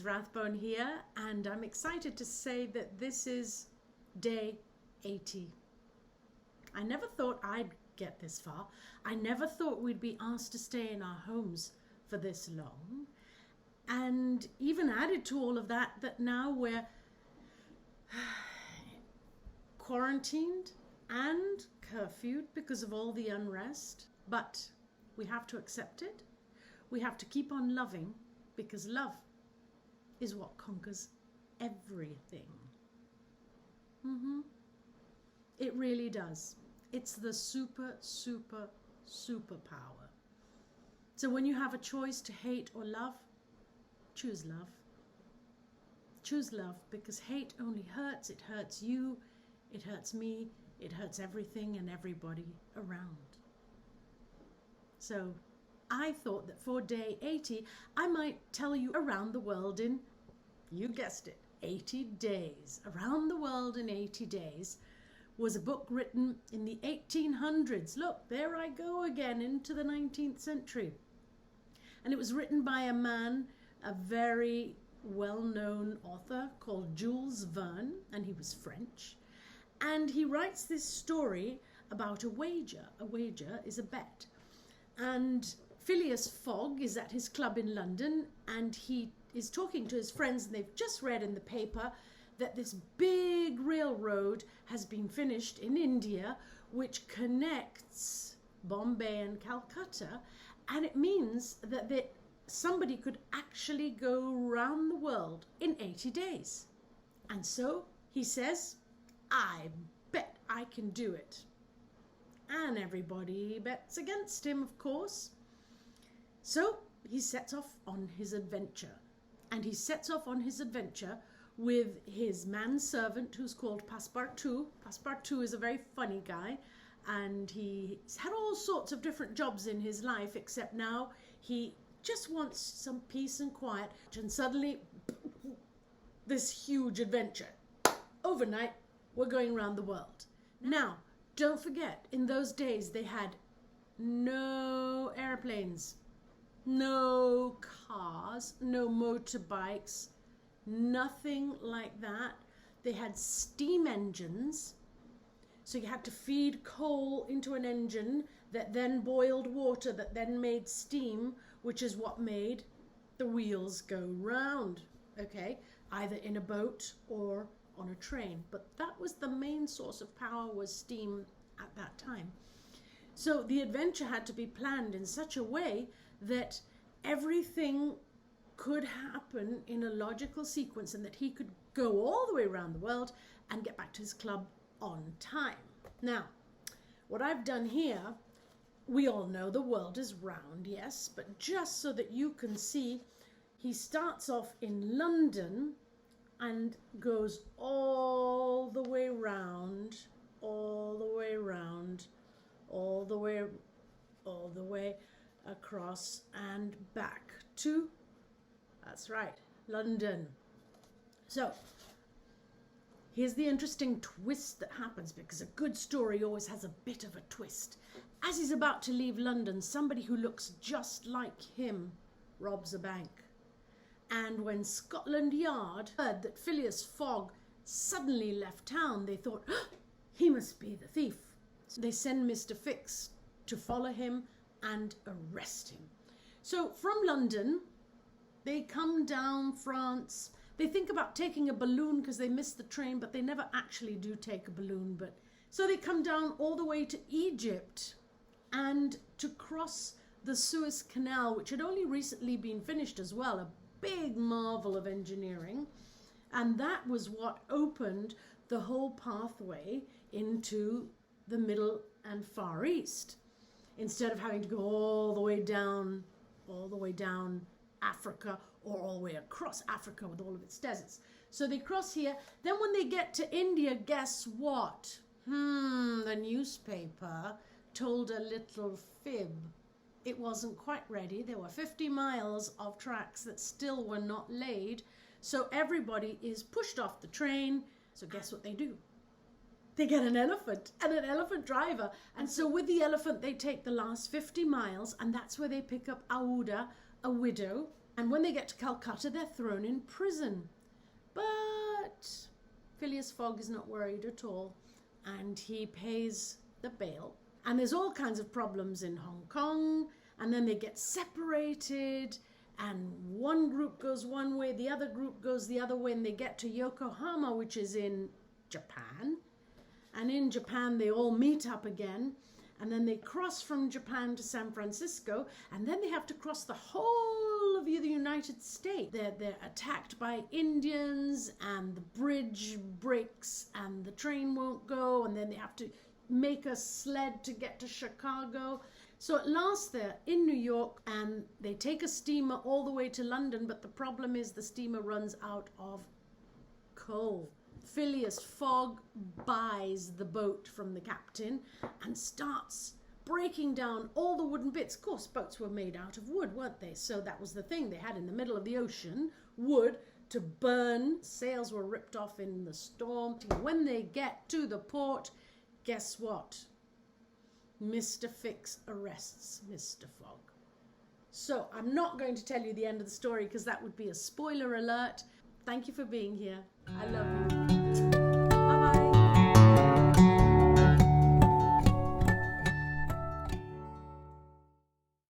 Mrs. Rathbone here, and I'm excited to say that this is day 80. I never thought I'd get this far. I never thought we'd be asked to stay in our homes for this long. And even added to all of that, that now we're quarantined and curfewed because of all the unrest. But we have to accept it. We have to keep on loving, because love is what conquers everything. It really does. It's the super, super, super power. So when you have a choice to hate or love, choose love. Choose love, because hate only hurts. It hurts you, it hurts me, it hurts everything and everybody around. So I thought that for day 80, I might tell you around the world in, you guessed it, 80 days. Around the World in 80 Days was a book written in the 1800s. Look, there I go again into the 19th century. And it was written by a man, a very well-known author called Jules Verne, and he was French. And he writes this story about a wager. A wager is a bet. And Phileas Fogg is at his club in London, and he is talking to his friends, and they've just read in the paper that this big railroad has been finished in India, which connects Bombay and Calcutta, and it means that somebody could actually go around the world in 80 days. And so he says, I bet I can do it. And everybody bets against him, of course. So he sets off on his adventure. And he sets off on his adventure with his manservant, who's called Passepartout. Passepartout is a very funny guy, and he's had all sorts of different jobs in his life, except now he just wants some peace and quiet. And suddenly, this huge adventure. Overnight, we're going around the world. Now, don't forget, in those days they had no airplanes, no cars, no motorbikes, nothing like that. They had steam engines, so you had to feed coal into an engine that then boiled water, that then made steam, which is what made the wheels go round, okay, either in a boat or on a train. But that was the main source of power, was steam at that time. So the adventure had to be planned in such a way that everything could happen in a logical sequence, and that he could go all the way around the world and get back to his club on time. Now, what I've done here, we all know the world is round, yes, but just so that you can see, he starts off in London and goes all the way round, all the way round, all the way across and back to, that's right, London. So here's the interesting twist that happens, because a good story always has a bit of a twist. As he's about to leave London, somebody who looks just like him robs a bank. And when Scotland Yard heard that Phileas Fogg suddenly left town, they thought, oh, he must be the thief. So they send Mr. Fix to follow him and arrest him. So from London, they come down France. They think about taking a balloon because they missed the train, but they never actually do take a balloon. But so they come down all the way to Egypt and to cross the Suez Canal, which had only recently been finished as well, a big marvel of engineering. And that was what opened the whole pathway into the Middle and Far East, instead of having to go all the way down Africa, or all the way across Africa with all of its deserts. So they cross here. Then when they get to India, guess what? The newspaper told a little fib. It wasn't quite ready. There were 50 miles of tracks that still were not laid. So everybody is pushed off the train. So guess what they do? They get an elephant and an elephant driver. And so with the elephant, they take the last 50 miles, and that's where they pick up Aouda, a widow, And when they get to Calcutta, they're thrown in prison. But Phileas Fogg is not worried at all, and he pays the bail. And there's all kinds of problems in Hong Kong, and then they get separated, and one group goes one way, the other group goes the other way, and they get to Yokohama, which is in Japan. And in Japan, they all meet up again, and then they cross from Japan to San Francisco, and then they have to cross the whole of the United States. They're attacked by Indians, and the bridge breaks, and the train won't go, and then they have to make a sled to get to Chicago. So at last they're in New York, and they take a steamer all the way to London, but the problem is the steamer runs out of coal. Phileas Fogg buys the boat from the captain and starts breaking down all the wooden bits. Of course, boats were made out of wood, weren't they? So that was the thing. They had in the middle of the ocean wood to burn. Sails were ripped off in the storm. When they get to the port, guess what? Mr. Fix arrests Mr. Fogg. So I'm not going to tell you the end of the story because that would be a spoiler alert. Thank you for being here. I love you.